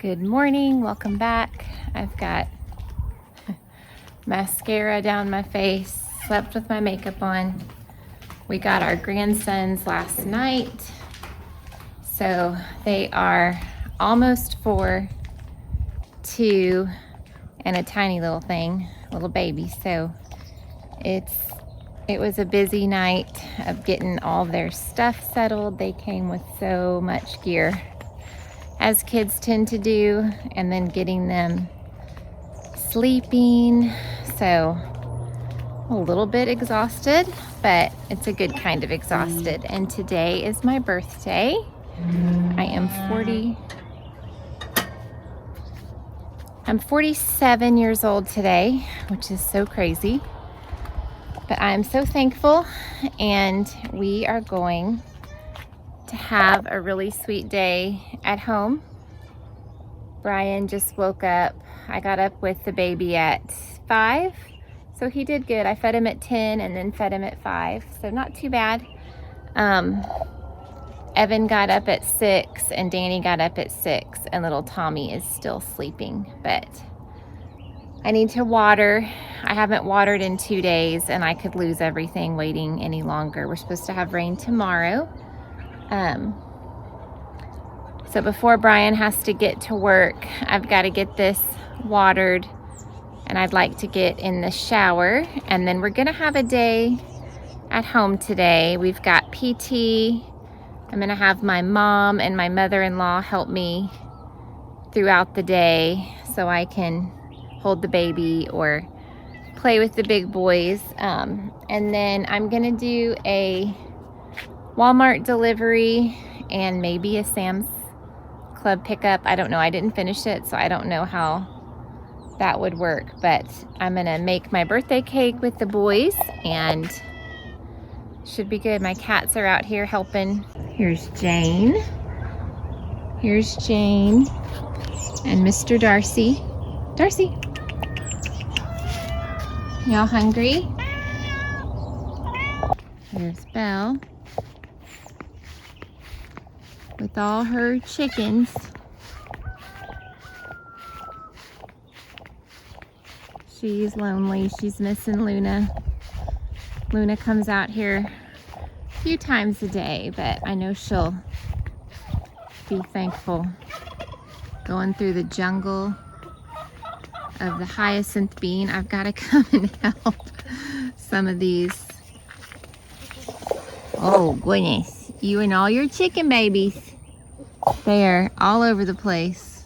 Good morning, welcome back. I've got mascara down my face, slept with my makeup on. We got our grandsons last night, so they are almost 4, 2, and a tiny little thing, little baby. So it was a busy night of getting all their stuff settled. They came with so much gear, as kids tend to do, and then getting them sleeping. So a little bit exhausted, but it's a good kind of exhausted. And today is my birthday. I'm 47 years old today, which is so crazy, but I'm so thankful. And we are going to have a really sweet day at home. Brian just woke up. I got up with the baby at 5, so he did good. I fed him at 10 and then fed him at 5, so not too bad. Evan got up at 6 and Danny got up at 6, and little Tommy is still sleeping, but I need to water. I haven't watered in 2 days, and I could lose everything waiting any longer. We're supposed to have rain tomorrow. So before Brian has to get to work, I've got to get this watered, and I'd like to get in the shower, and then we're gonna have a day at home today. We've got PT. I'm gonna have my mom and my mother-in-law help me throughout the day so I can hold the baby or play with the big boys. And then I'm gonna do a Walmart delivery and maybe a Sam's Club pickup. I don't know. I didn't finish it, so I don't know how that would work, but I'm gonna make my birthday cake with the boys and should be good. My cats are out here helping. Here's Jane. Here's Jane and Mr. Darcy. Darcy, y'all hungry? Here's Belle with all her chickens. She's lonely. She's missing Luna. Luna comes out here a few times a day, but I know she'll be thankful. Going through the jungle of the hyacinth bean. I've got to come and help some of these. Oh goodness. You and all your chicken babies. They're all over the place.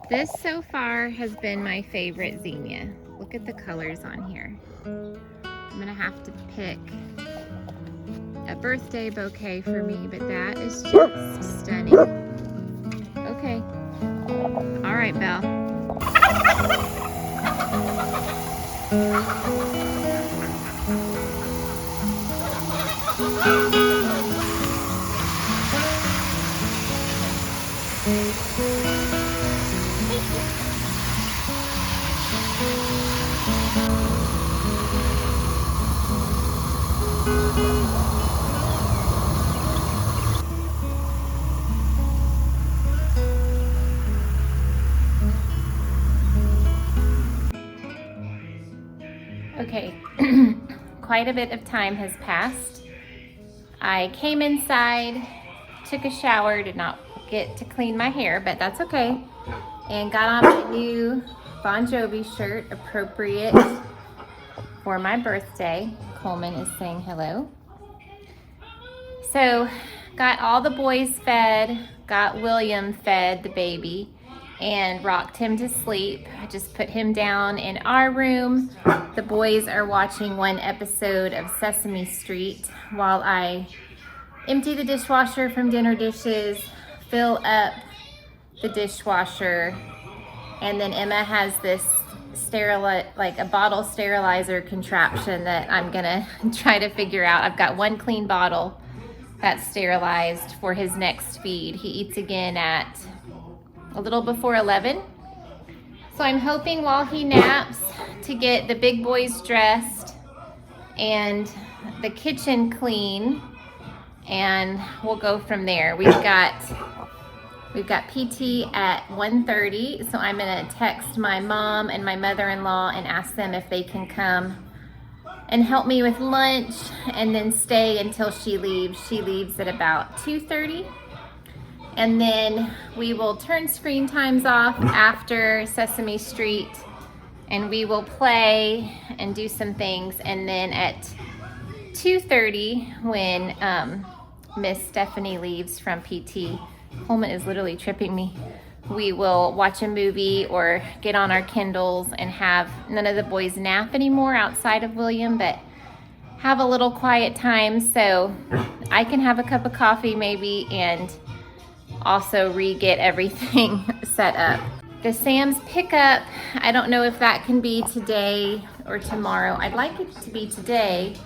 This so far has been my favorite zinnia. Look at the colors on here. I'm gonna have to pick a birthday bouquet for me, but that is just stunning. Okay. All right, Belle. Okay, quite a bit of time has passed. I came inside, took a shower, did not get to clean my hair, but that's okay, and got on my new Bon Jovi shirt, appropriate for my birthday. Coleman is saying hello. So, got all the boys fed, got William fed, the baby, and rocked him to sleep. I just put him down in our room. The boys are watching one episode of Sesame Street while I empty the dishwasher from dinner dishes, fill up the dishwasher, and then Emma has this like a bottle sterilizer contraption that I'm gonna try to figure out. I've got one clean bottle that's sterilized for his next feed. He eats again at a little before 11. So I'm hoping while he naps to get the big boys dressed and the kitchen clean, and we'll go from there. We've got We've got PT at 1:30, so I'm gonna text my mom and my mother-in-law and ask them if they can come and help me with lunch and then stay until she leaves. She leaves at about 2:30. And then we will turn screen times off after Sesame Street and we will play and do some things. And then at 2:30, when Miss Stephanie leaves from PT, Coleman is literally tripping me, we will watch a movie or get on our Kindles and have none of the boys nap anymore outside of William, but have a little quiet time so I can have a cup of coffee maybe and also re-get everything set up. The Sam's pickup, I don't know if that can be today or tomorrow. I'd like it to be today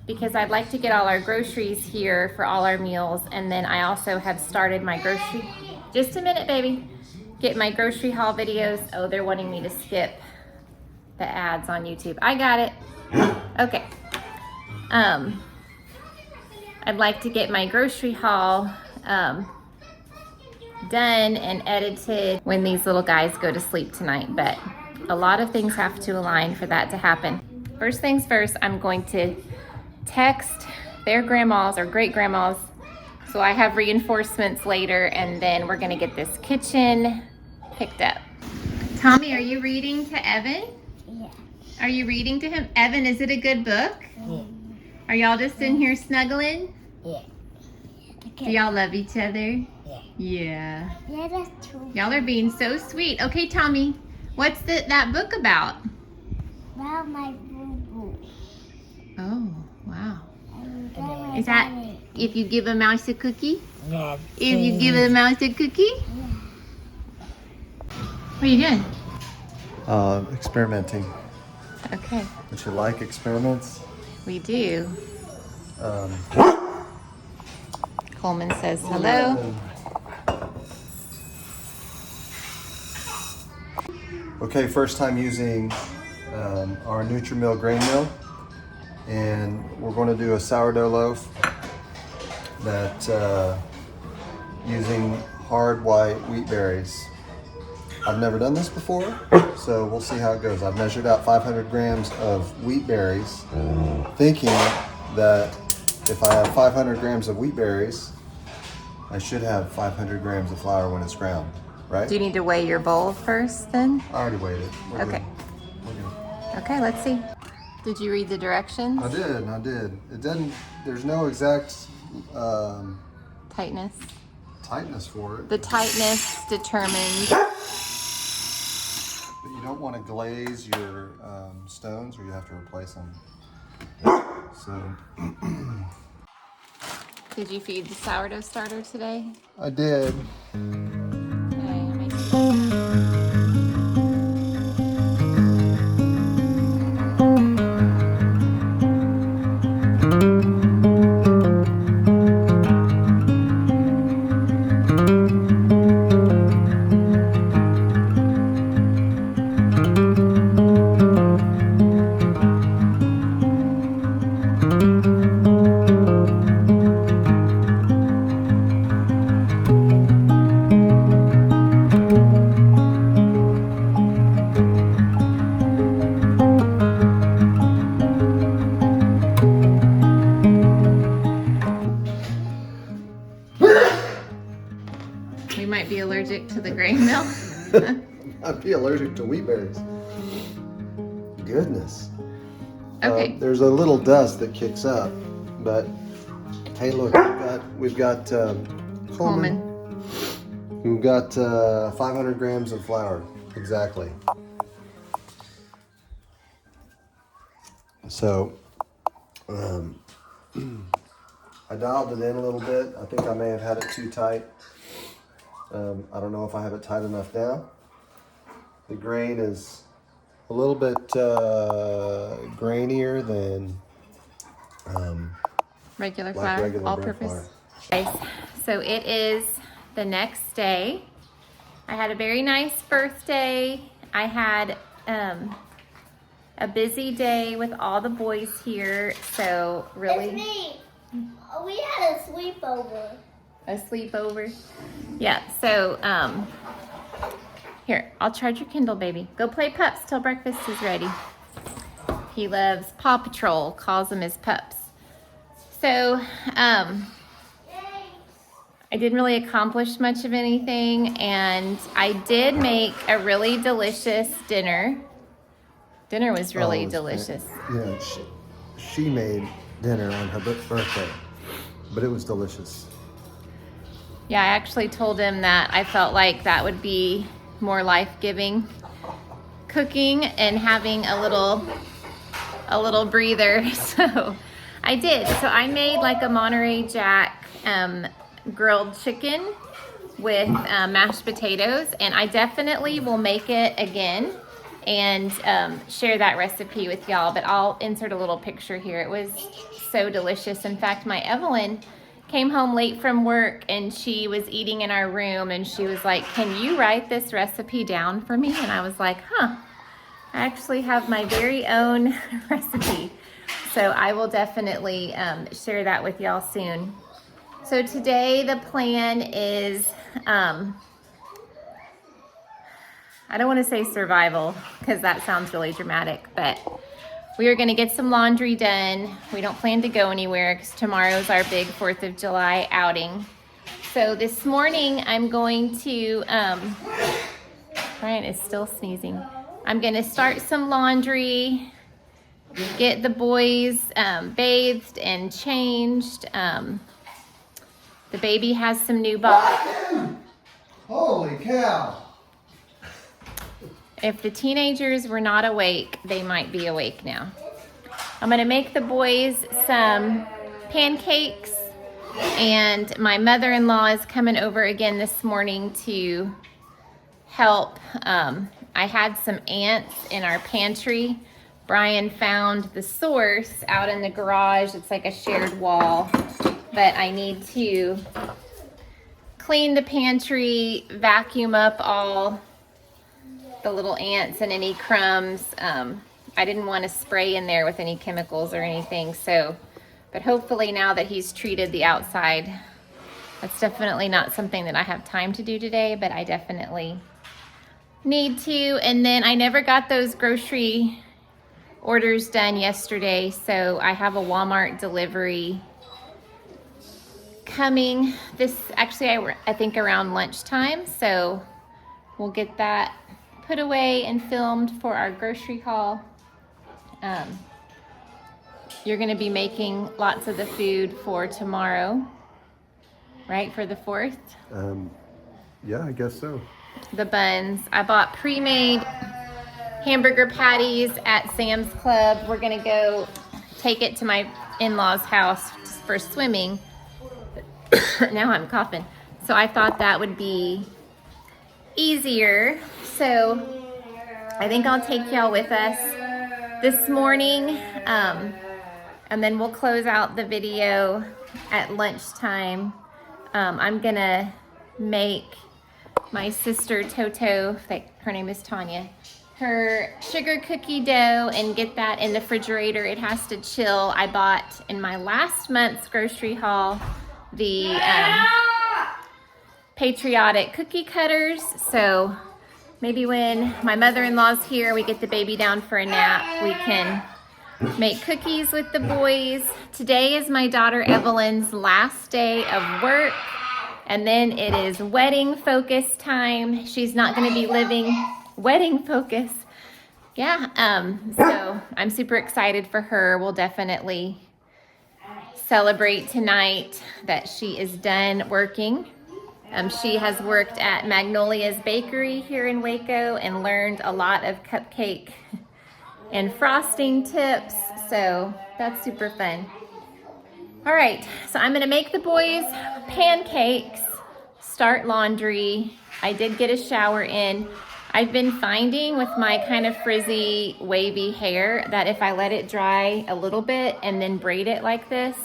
because I'd like to get all our groceries here for all our meals, and then I also have started my grocery, just a minute baby, get my grocery haul videos. Oh, they're wanting me to skip the ads on YouTube. I got it. Okay. I'd like to get my grocery haul done and edited when these little guys go to sleep tonight, but a lot of things have to align for that to happen. First things first, I'm going to text their grandmas or great grandmas so I have reinforcements later, and then we're gonna get this kitchen picked up. Tommy, are you reading to Evan? Yeah. Are you reading to him? Evan, is it a good book? Yeah. Are y'all just in here snuggling? Yeah. Do y'all love each other? Yeah. Yeah. Yeah, that's true. Y'all are being so sweet. Okay, Tommy, what's that book about? About my boo-boo. Oh, wow. And Is that if you give a mouse a cookie? Yeah. If you give a mouse a cookie? What are you doing? Experimenting. Okay, Don't you like experiments? we do. Coleman says hello. Okay, first time using our NutriMill grain mill, and we're going to do a sourdough loaf that using hard white wheat berries. I've never done this before, so we'll see how it goes. I've measured out 500 grams of wheat berries, thinking that if I have 500 grams of wheat berries, I should have 500 grams of flour when it's ground, right? Do you need to weigh your bowl first then? I already weighed it. We're Okay. good. We're good. Okay, let's see. Did you read the directions? I did. It doesn't, there's no exact Tightness. tightness for it, The tightness determines. but you don't want to glaze your stones or you have to replace them. So Did you feed the sourdough starter today? I did. Okay, let me see. We might be allergic to the grain mill. I'd be allergic to wheat berries. Goodness. Okay. There's a little dust that kicks up, but hey, look, we've got Coleman. We've got 500 grams of flour, exactly. So, I dialed it in a little bit. I think I may have had it too tight. I don't know if I have it tight enough now. The grain is a little bit grainier than Regular like flour, regular all bread purpose. flour. Guys, so it is the next day. I had a very nice birthday. I had a busy day with all the boys here, so really. It's me. We had a sleepover. A sleepover. Yeah, so here, I'll charge your Kindle, baby. Go play pups till breakfast is ready. He loves Paw Patrol, calls them his pups. So I didn't really accomplish much of anything, and I did make a really delicious dinner. Dinner was really delicious. Yeah, she made dinner on her birthday, but it was delicious. Yeah, I actually told him that I felt like that would be more life-giving, cooking and having a little breather. So I did. So I made like a Monterey Jack grilled chicken with mashed potatoes, and I definitely will make it again and share that recipe with y'all, but I'll insert a little picture here. It was so delicious. In fact, my Evelyn came home late from work and she was eating in our room, and she was like, "Can you write this recipe down for me?" And I was like, I actually have my very own recipe. So I will definitely share that with y'all soon. So today the plan is, I don't want to say survival because that sounds really dramatic, but we are going to get some laundry done. We don't plan to go anywhere because tomorrow's our big 4th of July outing. So this morning I'm going to, Brian is still sneezing. I'm going to start some laundry, get the boys bathed and changed. The baby has some new bottles. Holy cow! If the teenagers were not awake, they might be awake now. I'm gonna make the boys some pancakes, and my mother-in-law is coming over again this morning to help. I had some ants in our pantry. Brian found the source out in the garage. It's like a shared wall, but I need to clean the pantry, vacuum up all the little ants and any crumbs. I didn't want to spray in there with any chemicals or anything, so, but hopefully now that he's treated the outside, that's definitely not something that I have time to do today, but I definitely need to. And then I never got those grocery orders done yesterday, so I have a Walmart delivery coming I think around lunchtime, so we'll get that put away and filmed for our grocery haul. You're going to be making lots of the food for tomorrow, right, for the 4th? Yeah, I guess so. The buns. I bought pre-made hamburger patties at Sam's Club. We're going to go take it to my in-laws' house for swimming. Now I'm coughing. So I thought that would be easier. So I think I'll take y'all with us this morning, and then we'll close out the video at lunchtime. I'm gonna make my sister Toto, her name is Tanya, her sugar cookie dough and get that in the refrigerator. It has to chill. I bought in my last month's grocery haul the patriotic cookie cutters, so maybe when my mother-in-law's here, we get the baby down for a nap, we can make cookies with the boys. Today is my daughter Evelyn's last day of work, and then it is wedding focus time. She's not going to be living wedding focus. Yeah, so I'm super excited for her. We'll definitely celebrate tonight that she is done working. She has worked at Magnolia's Bakery here in Waco and learned a lot of cupcake and frosting tips, so that's super fun. All right, so I'm gonna make the boys pancakes, start laundry. I did get a shower in. I've been finding with my kind of frizzy, wavy hair that if I let it dry a little bit and then braid it like this,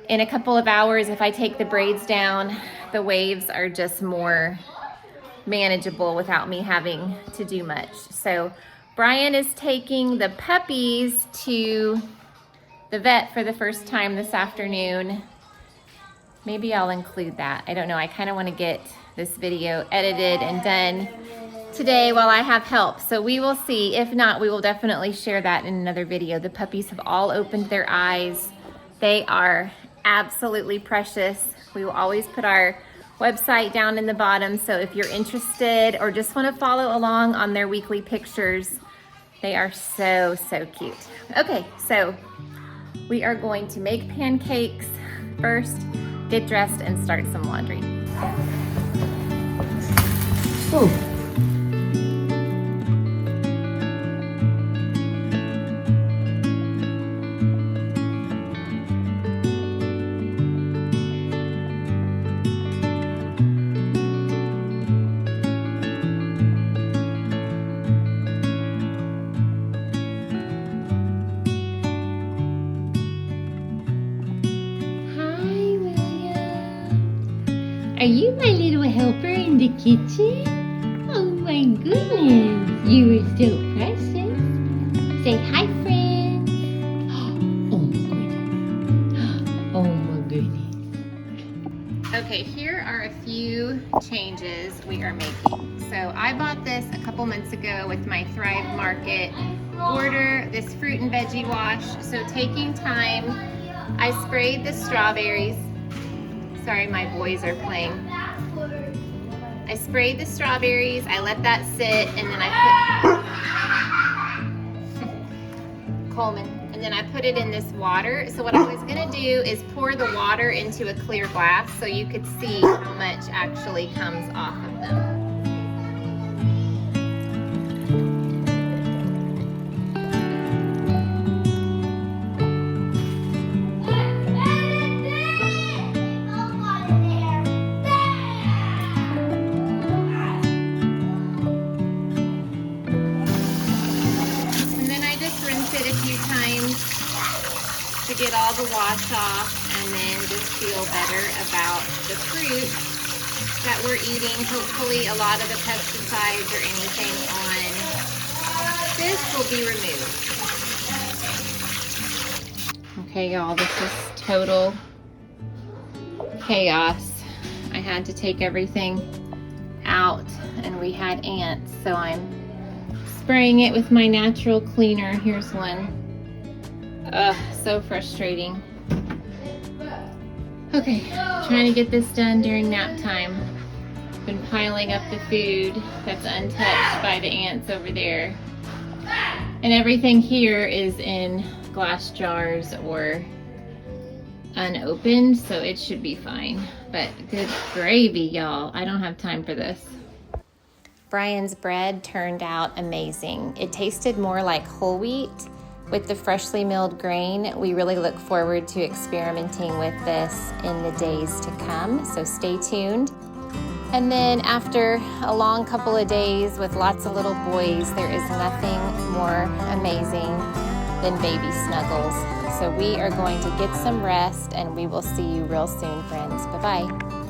in a couple of hours, if I take the braids down, the waves are just more manageable without me having to do much. So Brian is taking the puppies to the vet for the first time this afternoon. Maybe I'll include that. I don't know. I kind of want to get this video edited and done today while I have help. So we will see. If not, we will definitely share that in another video. The puppies have all opened their eyes. They are absolutely precious. We will always put our website down in the bottom. So if you're interested or just want to follow along on their weekly pictures, they are so, so cute. Okay, so we are going to make pancakes first, get dressed, and start some laundry. Ooh. Are you my little helper in the kitchen? Oh my goodness, you are so precious. Say hi, friends. Oh my goodness. Oh my goodness. Okay, here are a few changes we are making. So I bought this a couple months ago with my Thrive Market order, this fruit and veggie wash. So taking time, I sprayed the strawberries. Sorry, my boys are playing. I sprayed the strawberries, I let that sit, and then I put Coleman, and then I put it in this water. So what I was gonna do is pour the water into a clear glass so you could see how much actually comes off of them. To get all the wash off, and then just feel better about the fruit that we're eating. Hopefully a lot of the pesticides or anything on this will be removed. Okay, y'all, this is total chaos. I had to take everything out, and we had ants, so I'm spraying it with my natural cleaner. Here's one. Ugh, so frustrating. Okay, trying to get this done during nap time. Been piling up the food that's untouched by the ants over there. And everything here is in glass jars or unopened, so it should be fine. But good gravy, y'all. I don't have time for this. Brian's bread turned out amazing. It tasted more like whole wheat with the freshly milled grain. We really look forward to experimenting with this in the days to come, so stay tuned. And then after a long couple of days with lots of little boys, there is nothing more amazing than baby snuggles. So we are going to get some rest, and we will see you real soon, friends. Bye-bye.